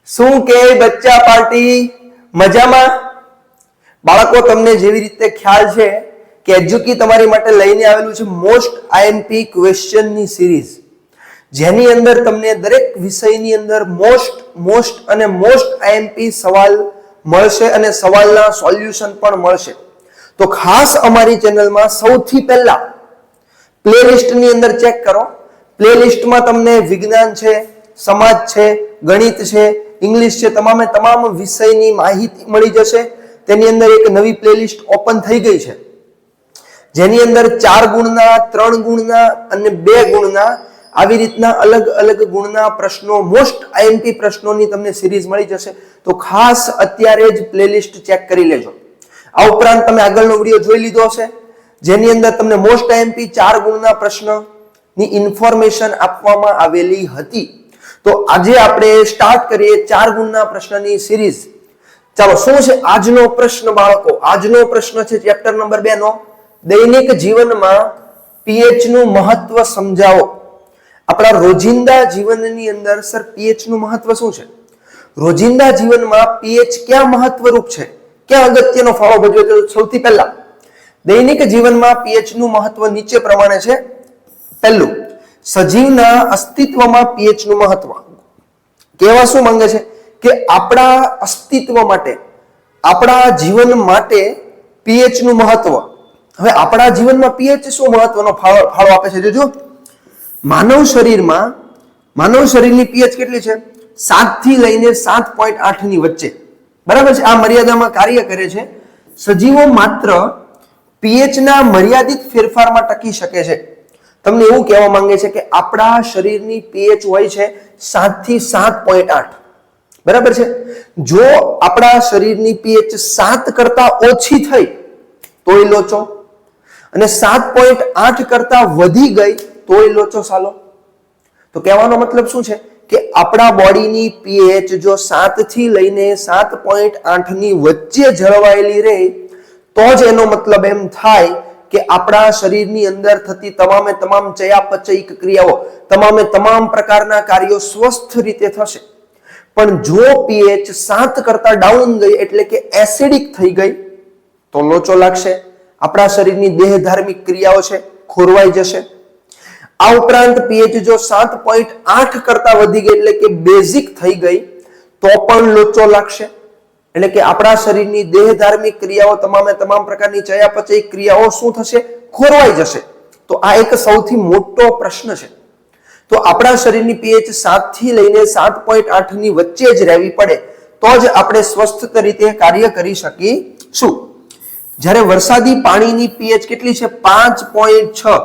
શું કે બચ્ચા પાર્ટી મજામાં? બાળકો, તમને જેવી રીતે ખ્યાલ છે કે એજ્યુકી તમારી માટે લઈને આવેલું છે મોસ્ટ આઈએમપી ક્વેશ્ચનની સિરીઝ, જેની અંદર તમને દરેક વિષયની અંદર મોસ્ટ આઈએમપી સવાલ મળશે અને સવાલના સોલ્યુશન પણ મળશે. તો ખાસ અમારી ચેનલમાં સૌથી પહેલા પ્લેલિસ્ટની અંદર ચેક કરો. પ્લેલિસ્ટમાં તમને વિજ્ઞાન છે, સમાજ છે, ગણિત છે, ઇંગ્લિશ છે, તમામે તમામ વિષયની માહિતી મળી જશે. તેની અંદર એક નવી પ્લેલિસ્ટ ઓપન થઈ ગઈ છે, જેની અંદર 4 ગુણના, 3 ગુણના અને 2 ગુણના આવી રીતના અલગ અલગ ગુણના પ્રશ્નો, મોસ્ટ આઈએમપી પ્રશ્નોની તમને સિરીઝ મળી જશે. તો ખાસ અત્યારે જ પ્લેલિસ્ટ ચેક કરી લેજો. આ ઉપરાંત તમે આગળનો વિડીયો જોઈ લીધો હશે, જેની અંદર તમને મોસ્ટ આઈએમપી 4 ગુણના પ્રશ્નની ઇન્ફોર્મેશન આપવામાં આવેલી હતી. તો આજે આપણે સ્ટાર્ટ કરીએ 4 ગુણના પ્રશ્નની સિરીઝ. ચાલો, શું છે આજનો પ્રશ્ન બાળકો? આજનો પ્રશ્ન છે ચેપ્ટર નંબર 2 નો, દૈનિક જીવનમાં પીએચ નું મહત્વ સમજાવો. આપણા રોજિંદા જીવનની અંદર સર પીએચ નું મહત્વ શું છે? રોજિંદા જીવનમાં પીએચ ક્યાં મહત્વરૂપ છે, ક્યાં અગત્યનો ફાળો ભજવે છે? સૌથી પહેલા દૈનિક જીવનમાં પીએચ નું મહત્વ નીચે પ્રમાણે છે. પહેલું, સજીવના અસ્તિત્વમાં પીએચ નું મહત્વ. કહેવા શું માંગે છે કે આપણા અસ્તિત્વ માટે, આપણા જીવન માટે પીએચ નું મહત્વ. હવે આપણા જીવનમાં પીએચ શું મહત્વનો ફાળો આપે છે? જોજો, માનવ શરીરની પીએચ કેટલી છે? 7 થી લઈને 7.8 ની વચ્ચે, બરાબર છે. આ મર્યાદામાં કાર્ય કરે છે. સજીવો માત્ર પીએચ ના મર્યાદિત ફેરફારમાં ટકી શકે છે. તમને એવું કહેવા માંગે છે કે આપણા શરીરની પીએચ હોય છે 7 થી 7.8, બરાબર છે. જો આપણા શરીરની પીએચ 7 કરતા ઓછી થઈ તોય લોચો, અને 7.8 કરતા વધી ગઈ તોય લોચો સાલો. તો કહેવાનો મતલબ શું છે કે આપણા બોડીની પીએચ જો 7 થી લઈને 7.8 ની વચ્ચે જળવાયેલી રહે તો જ એનો મતલબ એમ થાય કે આપણા શરીરની અંદર થતી તમામે તમામ ચયાપચયિક ક્રિયાઓ, તમામે તમામ પ્રકારના કાર્યો સ્વસ્થ રીતે થશે. પણ જો પીએચ 7 કરતા ડાઉન ગઈ, એટલે કે એસિડિક થઈ ગઈ, તો લોચો લાગશે. આપણા શરીરની દેહધાર્મિક ક્રિયાઓ છે ખોરવાઈ જશે. આ ઉપરાંત પીએચ જો 7.8 કરતા વધી ગઈ, એટલે કે બેઝિક થઈ ગઈ, તો પણ લોચો લાગશે. એટલે કે આપણા શરીરની દેહધાર્મિક ક્રિયાઓ, તમામે તમામ પ્રકારની ચયાપચયિક ક્રિયાઓ શું થશે? ખોરવાઈ જશે. તો આ એક સૌથી મોટો પ્રશ્ન છે. તો આપણા શરીરની પીએચ 7 થી લઈને 7.8 ની વચ્ચે જ રહેવી પડે તો જ આપણે સ્વસ્થ રીતે કાર્ય કરી શકીશું. જ્યારે વરસાદી પાણીની પીએચ કેટલી છે? 5.6.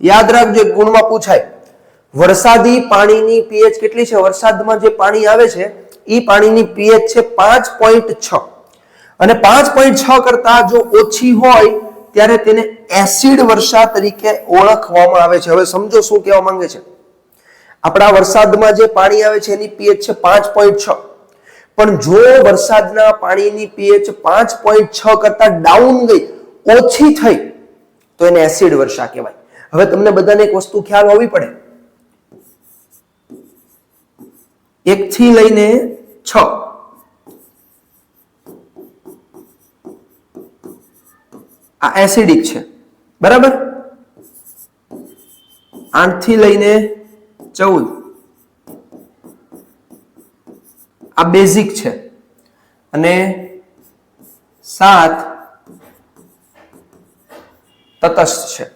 યાદ રાખજો, ગુણમાં પૂછાય. વરસાદી પાણીની પીએચ કેટલી છે? વરસાદમાં જે પાણી આવે છે એ પાણીની પીએચ છે 5.6, અને 5.6 કરતા જો ઓછી હોય ત્યારે તેને એસિડ વર્ષા તરીકે ઓળખવામાં આવે છે. હવે સમજો શું કહેવા માંગે છે. આપણા વરસાદમાં જે પાણી આવે છે એની પીએચ છે 5.6, પણ જો વરસાદના પાણીની પીએચ 5.6 કરતા ડાઉન ગઈ, ઓછી થઈ, તો એને એસિડ વર્ષા કહેવાય. હવે તમને બધાને એક વસ્તુ ખ્યાલ હોવી પડે, 1 થી લઈને 6 આ એસિડિક છે, બરાબર. 8 થી લઈને 14 આ બેઝિક છે, અને 7 તટસ્થ છે.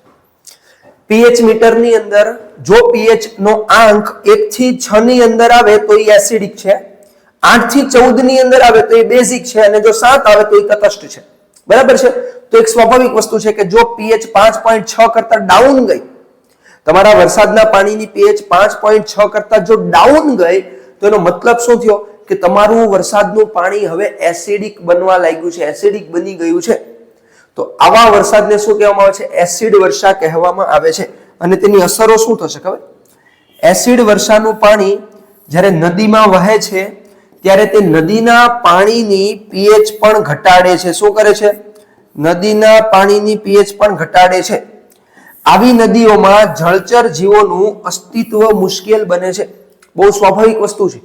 પીએચ મીટરની અંદર જો પીએચ નો આંક 1 થી 6 ની અંદર આવે તો એ એસિડિક છે, 8 થી 14 ની અંદર આવે તો એ બેઝિક છે, અને જો 7 આવે તો એ તટસ્થ છે, બરાબર છે. તો એક સ્વાભાવિક વસ્તુ છે કે જો પીએચ 5.6 કરતા ડાઉન ગઈ, તમારા વરસાદના પાણીની પીએચ 5.6 કરતા જો ડાઉન ગઈ, તો એનો મતલબ શું થયો કે તમારું વરસાદનું પાણી હવે એસિડિક બનવા લાગ્યું છે, એસિડિક બની ગયું છે. તો આવા વરસાદને શું કહેવામાં આવે છે? એસિડ વર્ષા કહેવામાં આવે છે. અને તેની અસરો શું થશે ખબર? એસિડ વર્ષાનું પાણી જ્યારે નદીમાં વહે છે ત્યારે તે નદીના પાણીની પીએચ પણ ઘટાડે છે. શું કરે છે? નદીના પાણીની પીએચ પણ ઘટાડે છે. આવી નદીઓમાં જળચર જીવોનું અસ્તિત્વ મુશ્કેલ બને છે. બહુ સ્વાભાવિક વસ્તુ છે.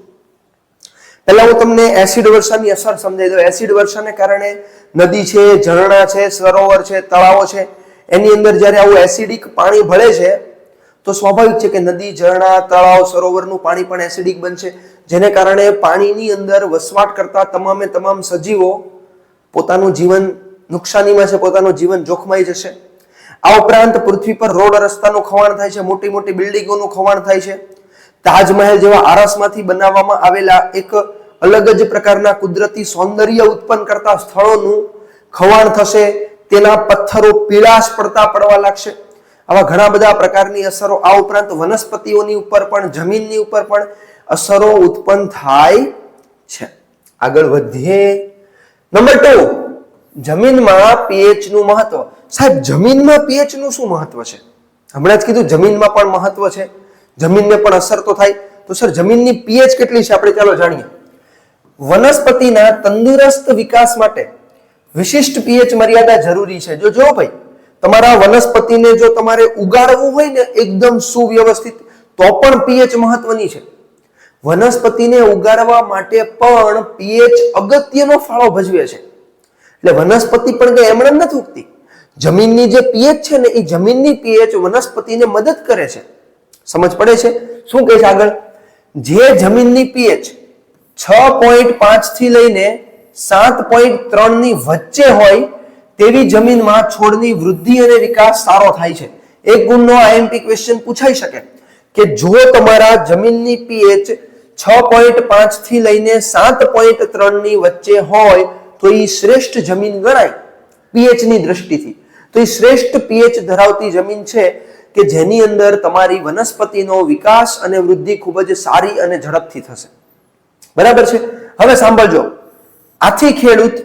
પહેલા હું તમને એસિડ વર્ષાની અસર સમજાવી દઉં. એસિડ વર્ષાને કારણે નદી છે, ઝરણા છે, સરોવર છે, તળાવો છે, એની અંદર જ્યારે આવું એસિડિક પાણી ભળે છે તો સ્વાભાવિક છે કે નદી, ઝરણા, તળાવ, સરોવરનું પાણી પણ એસિડિક બનશે, જેને કારણે પાણીની અંદર વસવાટ કરતા તમામે તમામ સજીવો પોતાનું જીવન નુકસાનીમાં છે, પોતાનું જીવન જોખમાઈ જશે. આ ઉપરાંત પૃથ્વી પર રોડ રસ્તાનું ખવાણ થાય છે, મોટી મોટી બિલ્ડિંગોનું ખવાણ થાય છે. તાજમહેલ જેવા આરસમાંથી બનાવવામાં આવેલા એક અલગ જ પ્રકારના કુદરતી સૌંદર્ય ઉત્પન્ન કરતા સ્થળોનું ખવાણ થશે. તેના પથ્થરો પીળાશ પડવા લાગશે. આવા ઘણા બધા પ્રકારની અસરો, આ ઉપરાંત વનસ્પતિઓની ઉપર પણ, જમીનની ઉપર પણ અસરો ઉત્પન્ન થાય છે. આગળ વધીએ. નંબર 2, જમીનમાં પીએચ નું મહત્વ. સાહેબ, જમીનમાં પીએચ નું શું મહત્વ છે? હમણાં જ કીધું જમીનમાં પણ મહત્વ છે, જમીનને પણ અસર તો થાય. તો સર, જમીનની પીએચ કેટલી છે આપણે ચાલો જાણીએ. વનસ્પતિના તંદુરસ્ત વિકાસ માટે વિશિષ્ટ પીએચ મર્યાદા જરૂરી છે. જો ભાઈ, તમારા વનસ્પતિને જો તમારે ઉગાડવું હોય ને એકદમ સુવ્યવસ્થિત, તો પણ પીએચ મહત્વની છે. વનસ્પતિને ઉગાડવા માટે પણ પીએચ અગત્યનો ફાળો ભજવે છે. એટલે વનસ્પતિ પણ કઈ એમણે નથી ઉગતી. જમીનની જે પીએચ છે ને, એ જમીનની પીએચ વનસ્પતિને મદદ કરે છે. સમજ પડે છે? શું કહે છે આગળ? જે જમીનની પીએચ 6.5 થી લઈને 7.3 ની વચ્ચે હોય તેવી જમીનમાં છોડની વૃદ્ધિ અને વિકાસ સારો થાય છે. એક ગુણનો આઈએમપી ક્વેશ્ચન પૂછાઈ શકે કે જો તમારા જમીનની પીએચ 6.5 થી લઈને 7.3 ની વચ્ચે હોય તો એ શ્રેષ્ઠ જમીન ગણાય પીએચ ની દ્રષ્ટિથી. તો એ શ્રેષ્ઠ પીએચ ધરાવતી જમીન છે કે જેની અંદર તમારી વનસ્પતિનો વિકાસ અને વૃદ્ધિ ખૂબ જ સારી અને ઝડપથી થશે. બરાબર છે? હવે સાંભળજો. આથી ખેડૂત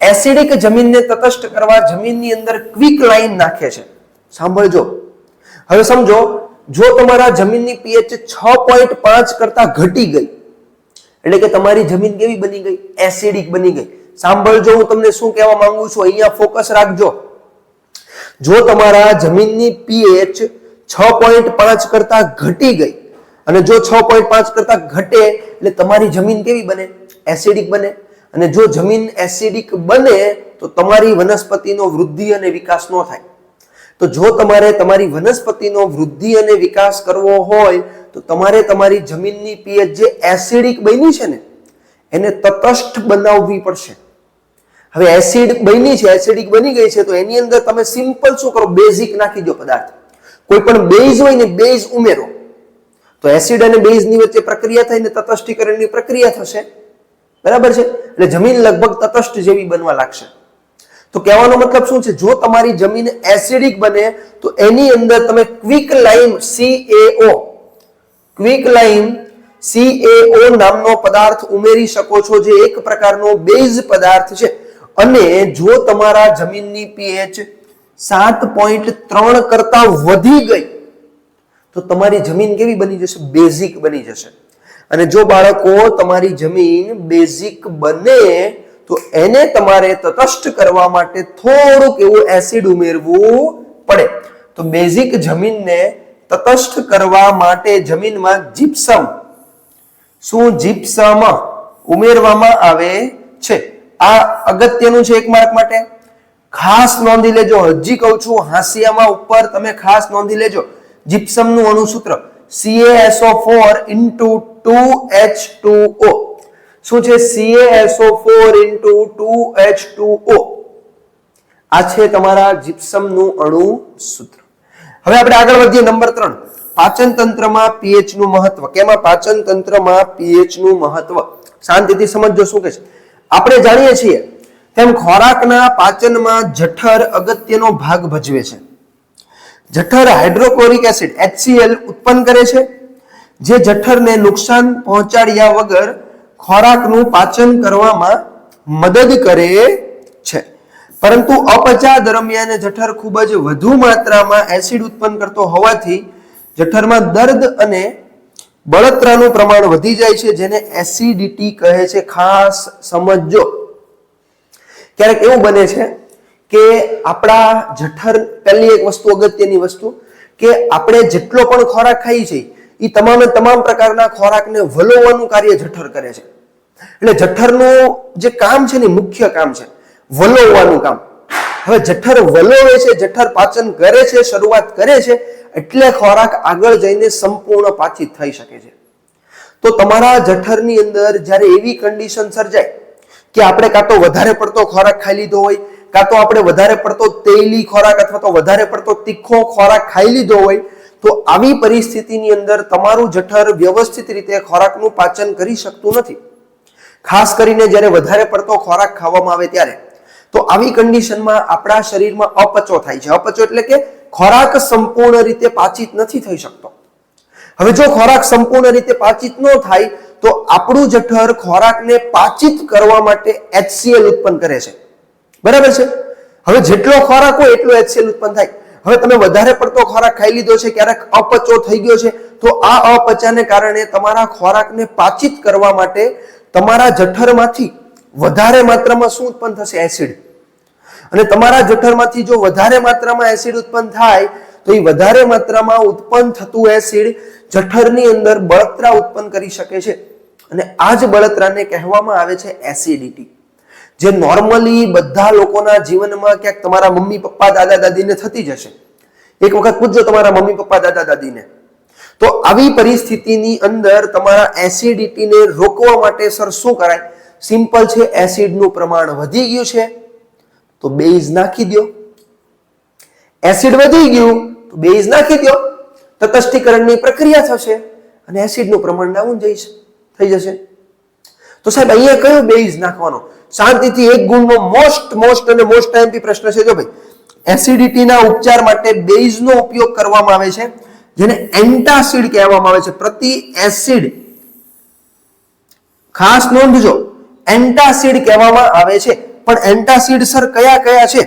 એસિડિક જમીનને તટસ્થ કરવા જમીનની અંદર ક્વિક લાઈન નાખે છે. સાંભળજો. હવે સમજો, જો તમારા જમીનની પીએચ 6.5 કરતા ઘટી ગઈ, એટલે કે તમારી જમીન કેવી બની ગઈ? એસિડિક બની ગઈ. સાંભળજો, હું તમને શું કહેવા માંગુ છું, અહીંયા ફોકસ રાખજો. જો તમારા જમીનની પીએચ 6.5 કરતા ઘટી ગઈ, અને જો 6.5 કરતા ઘટે એટલે તમારી જમીન કેવી બને? એસિડિક બને. અને જો જમીન એસિડિક બને તો તમારી વનસ્પતિનો વૃદ્ધિ અને વિકાસ ન થાય. તો જો તમારે તમારી વનસ્પતિનો વૃદ્ધિ અને વિકાસ કરવો હોય તો તમારે તમારી જમીનની પીએચ જે એસિડિક બની છે ને, એને તટસ્થ બનાવવી પડશે. હવે એસિડ બની છે, એસિડિક બની ગઈ છે, તો એની અંદર તમે સિમ્પલ શું કરો? બેઝિક નાખી દો પદાર્થ. કોઈ પણ બેઝ હોય ને, બેઝ ઉમેરો તો એસિડ અને બેઝની વચ્ચે પ્રક્રિયા થઈને તટસ્થીકરણની પ્રક્રિયા થશે. બરાબર છે? એટલે જમીન લગભગ તટસ્થ જેવી બનવા લાગશે. તો કહેવાનો મતલબ શું છે? જો તમારી જમીન એસિડિક બને તો એની અંદર તમે ક્વિક લાઇમ CaO નામનો પદાર્થ ઉમેરી શકો છો, જે એક પ્રકારનો બેઝ પદાર્થ છે. અને જો તમારા જમીનની પીએચ 7.3 કરતા વધી ગઈ તો તમારી જમીન કેવી બની જશે? બેઝિક બની જશે. અને જો બાળકો તમારી જમીન બેઝિક બને તો એને તમારે તટસ્થ કરવા માટે થોડુંક એવું એસિડ ઉમેરવું પડે. તો બેઝિક જમીનને તટસ્થ કરવા માટે જમીનમાં જીપ્સમ ઉમેરવામાં આવે છે. આ અગત્યનું છે, એક માર્ક માટે ખાસ નોંધી લેજો. હજી કહું છું, હાંસિયામાં ઉપર તમે ખાસ નોંધી લેજો. જીપ્સમનું અણુસૂત્ર CaSO4 * 2H2O. શું છે? CaSO4 * 2H2O. આ છે તમારા જીપ્સમનું અણુસૂત્ર. હવે આપણે આગળ વધીએ. નંબર 3, પાચન તંત્રમાં પીએચ નું મહત્વ. કેમાં? પાચન તંત્રમાં પીએચ નું મહત્વ. શાંતિથી સમજજો શું કહે છે. આપણે જાણીએ છીએ તેમ ખોરાકના પાચનમાં જઠર અગત્યનો ભાગ ભજવે છે. જઠર હાઇડ્રોક્લોરિક એસિડ HCl ઉત્પન્ન કરે છે, જે જઠરને નુકસાન પહોંચાડ્યા વગર ખોરાકનું પાચન કરવામાં મદદ કરે છે. પરંતુ અપચા દરમિયાન જઠર ખૂબ જ વધુ માત્રામાં એસિડ ઉત્પન્ન કરતો હોવાથી જઠરમાં દર્દ અને બળતરાનું પ્રમાણ વધી જાય છે, જેને એસિડિટી કહે છે. ખાસ સમજો. ક્યારેક એવું બને છે કે આપણા જઠર, પહેલી એક વસ્તુ, અગત્યની વસ્તુ, કે આપણે જેટલો પણ ખોરાક ખાઈએ છીએ એ તમામ પ્રકારના ખોરાકને વલોવવાનું કાર્ય જઠર કરે છે. એટલે જઠરનું જે કામ છે ને મુખ્ય કામ છે વલોવવાનું કામ. હવે જઠર વલોવે છે, જઠર પાચન કરે છે, શરૂઆત કરે છે, એટલે ખોરાક આગળ જઈને સંપૂર્ણ પાચિત થઈ શકે છે. તો તમારા જઠરની અંદર જ્યારે એવી કન્ડિશન સર્જાય કે આપણે કાં તો વધારે પડતો ખોરાક ખાઈ લીધો હોય, કાં તો આપણે વધારે પડતો તેલી ખોરાક અથવા તો વધારે પડતો તીખો ખોરાક ખાઈ લીધો હોય, તો આવી પરિસ્થિતિની અંદર તમારું જઠર વ્યવસ્થિત રીતે ખોરાકનું પાચન કરી શકતું નથી. ખાસ કરીને જ્યારે વધારે પડતો ખોરાક ખાવામાં આવે ત્યારે. તો આવી કન્ડિશનમાં આપણા શરીરમાં અપચો થાય છે. અપચો એટલે કે ખોરાક સંપૂર્ણ રીતે પાચિત નથી થઈ શકતો. હવે જો ખોરાક સંપૂર્ણ રીતે પાચિત ન થાય તો આપણું જઠર ખોરાકને પાચિત કરવા માટે HCl ઉત્પન્ન કરે છે. બરાબર છે? હવે જેટલો ખોરાક હોય એટલો HCl ઉત્પન્ન થાય. હવે તમે વધારે પડતો ખોરાક ખાઈ લીધો છે, ક્યારેક અપચો થઈ ગયો છે, તો આ અપચાને કારણે તમારા ખોરાકને પાચિત કરવા માટે તમારા જઠરમાંથી વધારે માત્રામાં શું ઉત્પન્ન થશે? એસિડ. અને તમારા જઠરમાંથી જો વધારે માત્રામાં એસિડ ઉત્પન્ન થાય તો એ વધારે માત્રામાં ઉત્પન્ન થતું એસિડ જઠરની અંદર બળતરા ઉત્પન્ન કરી શકે છે. અને આ જ બળતરાને કહેવામાં આવે છે એસિડિટી. જે નોર્મલી બધા લોકોના જીવનમાં ક્યાંક તમારા મમ્મી પપ્પા દાદા દાદીને થતી જ હશે. એક વખત પૂછજો તમારા મમ્મી પપ્પા દાદા દાદીને. તો આવી પરિસ્થિતિની અંદર તમારા એસિડિટીને રોકવા માટે સર શું કરાય? સિમ્પલ છે, એસિડનું પ્રમાણ વધી ગયું છે તો બેઝ નાખી દો. એસિડ વધી ગયું તો બેઝ નાખી દો, તટસ્થીકરણની પ્રક્રિયા થશે અને એસિડનું પ્રમાણ ડાઉન થઈ જશે. તો સાહેબ અહીંયા કયો બેઝ નાખવાનો? શાંતિથી એક ગુણનો મોસ્ટ આઈએમપી પ્રશ્ન છે. જો ભાઈ, એસિડિટીના ઉપચાર માટે બેઝનો ઉપયોગ કરવામાં આવે છે, જેને એન્ટાસિડ કહેવામાં આવે છે. પ્રતિ એસિડ, ખાસ નોંધજો, એન્ટાસિડ કહેવામાં આવે છે. પણ એન્ટાસિડ સર કયા કયા છે?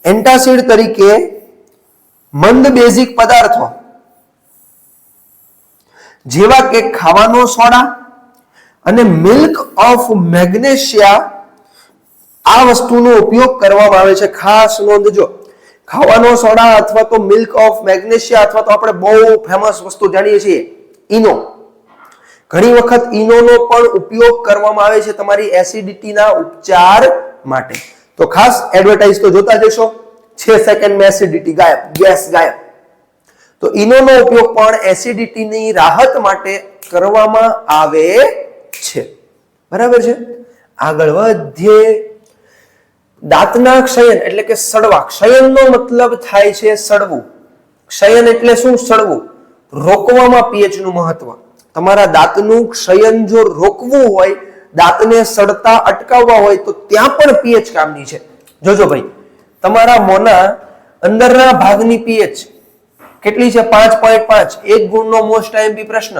એન્ટાસિડ તરીકે મંદ બેઝિક પદાર્થો જેવા કે ખાવાનો સોડા અને મિલ્ક ઓફ મેગ્નેશિયા, આ વસ્તુનો ઉપયોગ કરવામાં આવે છે. ખાસ નોંધજો, ખાવાનો સોડા અથવા તો મિલ્ક ઓફ મેગ્નેશિયા અથવા તો આપણે બહુ ફેમસ વસ્તુ જાણીએ છીએ ઈનો. ઘણી વખત ઈનોનો પણ ઉપયોગ કરવામાં આવે છે તમારી એસિડિટીના ઉપચાર માટે. તો ખાસ એડવર્ટાઇઝ તો જોતા જશો, 6 સેકન્ડમાં એસિડિટી ગાયબ, ગેસ ગાયબ. તો ઈનોનો ઉપયોગ પણ એસિડિટીની રાહત માટે કરવામાં આવે છે. બરાબર છે? આગળ વધીએ. દાંતના ક્ષયન એટલે કે સડવા. ક્ષયનનો મતલબ થાય છે સડવું. ક્ષયન એટલે શું? સડવું. રોકવામાં પીએચ નું મહત્વ. તમારા દાંતનું ક્ષયન જો રોકવું હોય, દાંતને સડતા અટકાવવા હોય, તો ત્યાં પણ પીએચ કામની છે. જોજો ભાઈ, તમારા મોંના અંદરના ભાગની પીએચ કેટલી છે? 5.5. એક ગુણનો મોસ્ટ આઈએમપી પ્રશ્ન.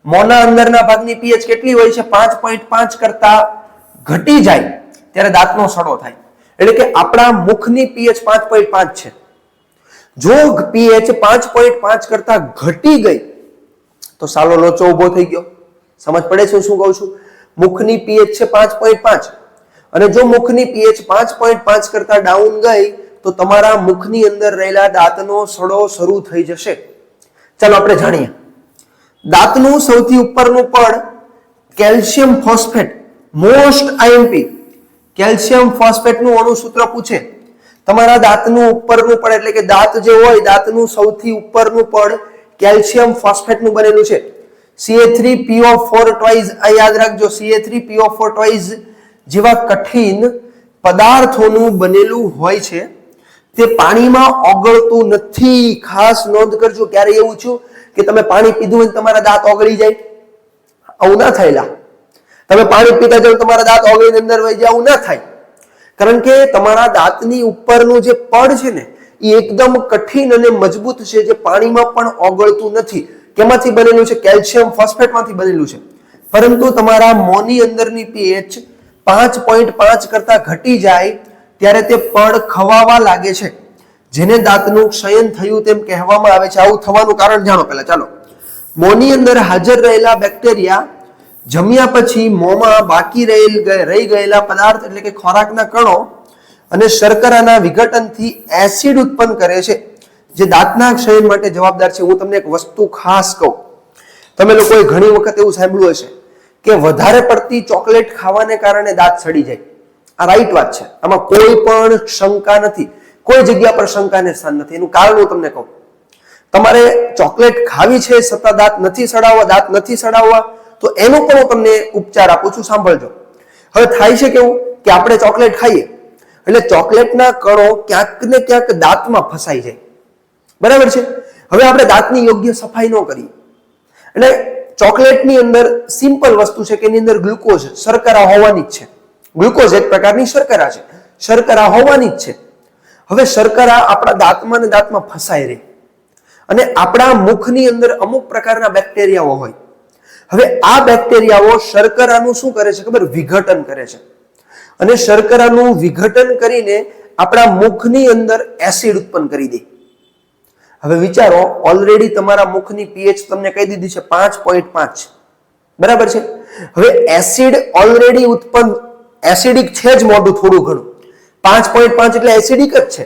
મોંના અંદરના ભાગની પીએચ કેટલી હોય છે? 5.5 કરતા ઘટી જાય ત્યારે દાંતનો સડો થાય. એટલે કે આપણા મુખની પીએચ 5.5 છે. જો પીએચ 5.5 કરતા ઘટી ગઈ તો સાલો લોચો ઉભો થઈ ગયો. સમજ પડે છે શું કહું છું? મુખની પીએચ છે 5.5 અને જો મુખની પીએચ 5.5 કરતા ડાઉન ગઈ તો તમારા મુખની અંદર રહેલા દાંતનો સડો શરૂ થઈ જશે. ચાલો આપણે જાણીએ. દાંતનું સૌથી ઉપરનું પડ calcium phosphate, most IMP. Calcium ફોસ્ફેટનું અણુસૂત્ર પૂછે. તમારા દાંતનું ઉપરનું પડ એટલે કે દાંત જે હોય, દાંતનું સૌથી ઉપરનું પડ કેલ્શિયમ ફોસ્ફેટનું બનેલું છે. Ca3PO4 ટ્વાઇસ, આ યાદ રાખજો, Ca3PO4 ટ્વાઇસ જેવા કઠિન પદાર્થોનું બનેલું હોય છે. તે પાણીમાં ઓગળતું નથી. ખાસ નોંધ કરજો. ક્યારે એવું થયું કે તમે પાણી પીધું હોય તમારા દાંત ઓગળી જાય? આવું ના થયેલા. તમે પાણી પીતા જાવ તમારા દાંત ઓગળીને અંદર વહી જાય, આવું ના થાય. કારણ કે તમારા દાંતની ઉપરનું જે પડ છે ને, એ એકદમ કઠિન અને મજબૂત છે, જે પાણીમાં પણ ઓગળતું નથી. કેમાંથી બનેલું છે? કેલ્શિયમ ફોસ્ફેટમાંથી બનેલું છે. પરંતુ તમારા મોંની અંદરની પીએચ 5.5 કરતા ઘટી જાય ત્યારે તે પડ ખવાવા લાગે છે, જેને દાંતનું ક્ષયન થયું તેમ કહેવામાં આવે છે. આવું થવાનું કારણ જાણો પહેલા. ચાલો, મોંની અંદર હાજર રહેલા બેક્ટેરિયા જમ્યા પછી મોંમાં બાકી રહી ગયેલા પદાર્થ એટલે કે ખોરાકના કણો અને શર્કરાના વિઘટનથી એસિડ ઉત્પન્ન કરે છે, જે દાંતના ક્ષયન માટે જવાબદાર છે. હું તમને એક વસ્તુ ખાસ કહું. તમે લોકોએ ઘણી વખત એવું સાંભળ્યું હશે કે વધારે પડતી ચોકલેટ ખાવાને કારણે દાંત સડી જાય. આ રાઈટ વાત છે, આમાં કોઈ પણ શંકા નથી, કોઈ જગ્યા પર શંકાને સ્થાન નથી. એનું કારણ હું તમને કહું. તમારે ચોકલેટ ખાવી છે છતાં દાંત નથી સડાવવા, તો એનો પણ હું તમને ઉપચાર આપું છું, સાંભળજો. હવે થાય છે કેવું કે આપણે ચોકલેટ ખાઈએ એટલે ચોકલેટના કણો ક્યાંક ને ક્યાંક દાંતમાં ફસાઈ જાય, બરાબર છે. હવે આપણે દાંતની યોગ્ય સફાઈ ન કરીએ એટલે ચોકલેટની અંદર સિમ્પલ વસ્તુ છે કે એની અંદર ગ્લુકોઝ, શર્કરા હોવાની જ છે. ગ્લુકોઝ એક પ્રકારની શર્કરા છે, શર્કરા હોવાની જ છે. હવે શર્કરા આપણા દાંતમાં ને દાંતમાં ફસાઈ રહે અને આપણા મુખની અંદર અમુક પ્રકારના બેક્ટેરિયાઓ હોય. હવે આ બેક્ટેરિયાઓ શર્કરાનું શું કરે છે ખબર? વિઘટન કરે છે. અને શર્કરાનું વિઘટન કરીને આપણા મુખની અંદર એસિડ ઉત્પન્ન કરી દે. હવે વિચારો, ઓલરેડી તમારા મુખની પીએચ તમને કહી દીધી છે 5.5, બરાબર છે. હવે એસિડ ઓલરેડી ઉત્પન્ન, એસિડિક છે જ મોઢું થોડું ઘણું, 5.5 એટલે એસિડિક જ છે.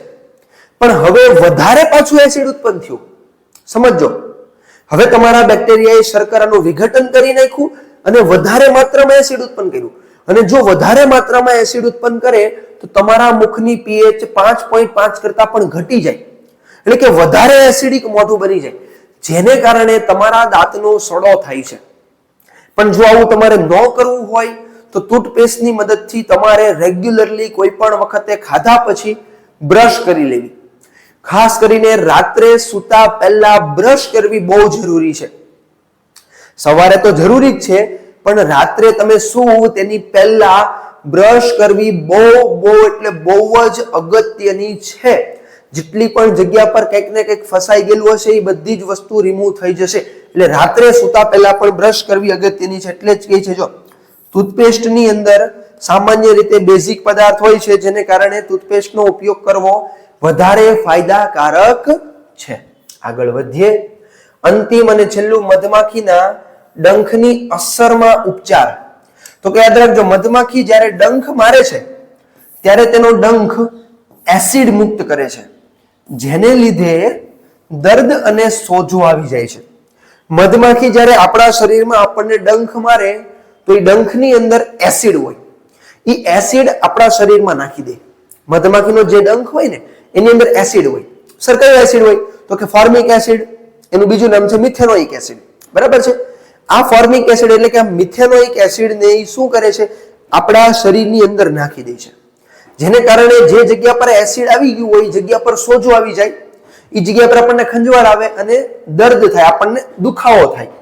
પણ હવે વધારે પાછું એસિડ ઉત્પન્ન થયું, સમજો. હવે તમારા બેક્ટેરિયાએ શર્કરાનું વિઘટન કરી નાખ્યું અને વધારે માત્રામાં એસિડ ઉત્પન્ન કર્યું. અને જો વધારે માત્રામાં એસિડ ઉત્પન્ન કરે તો તમારા મુખની પીએચ 5.5 કરતા પણ ઘટી જાય, એટલે કે વધારે એસિડિક મોઢું બની જાય, જેને કારણે તમારા દાંતનો સડો થાય છે. પણ જો આવું તમારે ન કરવું હોય તો ટૂથપેસ્ટની મદદથી તમારે રેગ્યુલરલી કોઈ પણ વખતે ખાધા પછી બ્રશ કરી લેવી. ખાસ કરીને રાત્રે સૂતા પહેલા બ્રશ કરવી બહુ જરૂરી છે. સવારે તો જરૂરી જ છે, પણ રાત્રે તમે સૂવો તેની પહેલા બ્રશ કરવી બહુ એટલે બહુ જ અગત્યની છે. જેટલી પણ જગ્યા પર કંઈક ને કંઈક ફસાઈ ગયેલું હશે એ બધી જ વસ્તુ રિમૂવ થઈ જશે. એટલે રાત્રે સૂતા પહેલા પણ બ્રશ કરવી અગત્યની છે. એટલે જ કહે છે, જો ટૂથપેસ્ટની અંદર સામાન્ય રીતે બેઝિક પદાર્થ હોય છે, જેને કારણે ટૂથપેસ્ટનો ઉપયોગ કરવો વધારે ફાયદાકારક છે. આગળ વધીએ. અંતિમ અને છેલ્લું, મધમાખીના ડંખની અસરમાં ઉપચાર. તો કે યાદ રાખજો, મધમાખી જ્યારે ડંખ મારે છે ત્યારે તેનો ડંખ એસિડ મુક્ત કરે છે, જેને લીધે દર્દ અને સોજો આવી જાય છે. મધમાખી જ્યારે આપણા શરીરમાં આપણને ડંખ મારે તો એ ડંખની અંદર એસિડ હોય, એ એસિડ આપણા શરીરમાં નાખી દે. મધમાખીનો જે ડંખ હોય ને એની અંદર એસિડ હોય. સર કયો એસિડ હોય? તો કે ફોર્મિક એસિડ, એનું બીજું નામ છે મિથેનોઇક એસિડ, બરાબર છે. આ ફોર્મિક એસિડ એટલે કે મિથેનોઇક એસિડને શું કરે છે? આપણા શરીરની અંદર નાખી દે છે, જેને કારણે જે જગ્યા પર એસિડ આવી ગયું હોય એ જગ્યા પર સોજો આવી જાય, એ જગ્યા પર આપણને ખંજવાળ આવે અને દર્દ થાય, આપણને દુખાવો થાય.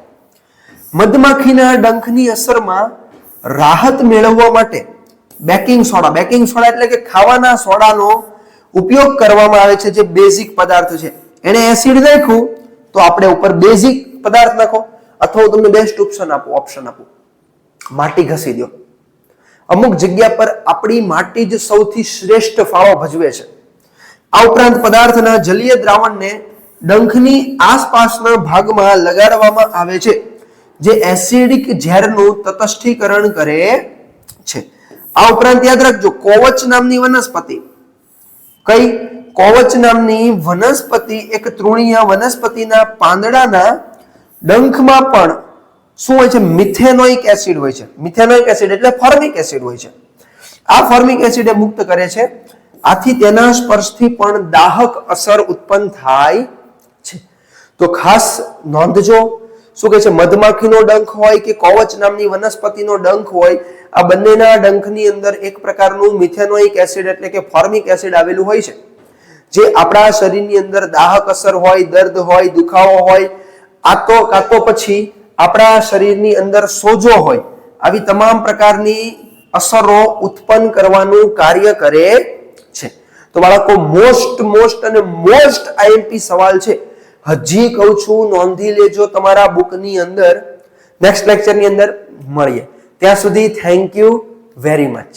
મધમાખીના ડંખની અસરમાં રાહત મેળવવા માટે બેકિંગ સોડા એટલે કે ખાવાના સોડાનો ઉપયોગ કરવામાં આવે છે, જે બેઝિક પદાર્થ છે. એને એસિડ નાખ્યું તો આપણે ઉપર બેઝિક પદાર્થ નાખો, અથવા હું તમને બેસ્ટ ઓપ્શન આપું, માટી ઘસી દો. અમુક જગ્યા પર આપણી માટી જ સૌથી શ્રેષ્ઠ ફાળો ભજવે છે. આ ઉપરાંત પદાર્થના જલીય દ્રાવણને ડંખની આસપાસના ભાગમાં લગાડવામાં આવે છે, જે એસિડિક ઝેરનું તટસ્થીકરણ કરે છે. આ ઉપરાંત યાદ રાખજો, કોવચ નામની વનસ્પતિ, કઈ? કોવચ નામની વનસ્પતિ, એક તૃણીય વનસ્પતિના પાંદડાના ડંખમાં પણ શું હોય છે? મિથેનોઇક એસિડ હોય છે. મિથેનોઇક એસિડ એટલે ફોર્મિક એસિડ હોય છે. આ ફોર્મિક એસિડ એ મુક્ત કરે છે. આથી તેના સ્પર્શથી પણ દાહક અસર ઉત્પન્ન થાય છે. તો ખાસ નોંધજો, શું કહે છે? મધમાખીનો ડંખ હોય કે કોવચ નામની વનસ્પતિનો ડંખ હોય, આ બંનેના ડંખની અંદર એક પ્રકારનું મિથેનોઇક એસિડ એટલે કે ફોર્મિક એસિડ આવેલું હોય છે, જે આપણા શરીરની અંદર દાહક અસર હોય, દર્દ હોય, દુખાવો હોય, કાં તો પછી આપણા શરીરની અંદર સોજો હોય, આવી તમામ પ્રકારની અસરો ઉત્પન્ન કરવાનું કાર્ય કરે છે. તો બાળકો, મોસ્ટ આઈએમપી સવાલ છે. હજી કહું છું, નોંધી લેજો તમારા બુકની અંદર. નેક્સ્ટ લેક્ચરની અંદર મળીએ. ત્યાં સુધી થેન્ક યુ વેરી મચ.